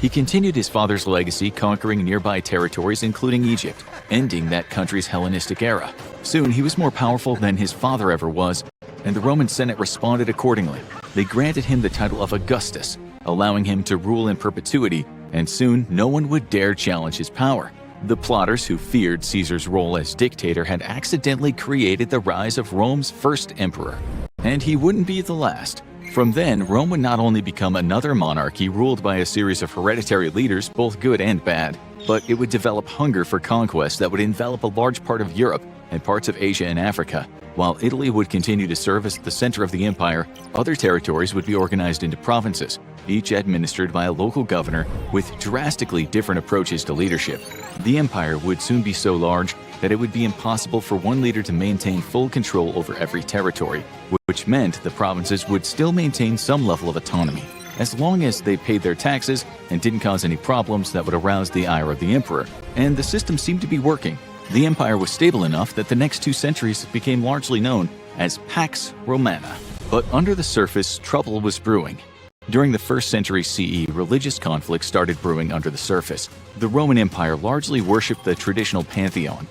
He continued his father's legacy, conquering nearby territories including Egypt, ending that country's Hellenistic era. Soon he was more powerful than his father ever was, and the Roman Senate responded accordingly. They granted him the title of Augustus, allowing him to rule in perpetuity, and soon no one would dare challenge his power. The plotters who feared Caesar's role as dictator had accidentally created the rise of Rome's first emperor. And he wouldn't be the last. From then, Rome would not only become another monarchy ruled by a series of hereditary leaders, both good and bad, but it would develop hunger for conquest that would envelop a large part of Europe and parts of Asia and Africa. While Italy would continue to serve as the center of the empire, other territories would be organized into provinces, each administered by a local governor with drastically different approaches to leadership. The empire would soon be so large that it would be impossible for one leader to maintain full control over every territory, which meant the provinces would still maintain some level of autonomy, as long as they paid their taxes and didn't cause any problems that would arouse the ire of the emperor. And the system seemed to be working. The empire was stable enough that the next 2 centuries became largely known as Pax Romana. But under the surface, trouble was brewing. During the 1st century CE, religious conflicts started brewing under the surface. The Roman Empire largely worshipped the traditional pantheon,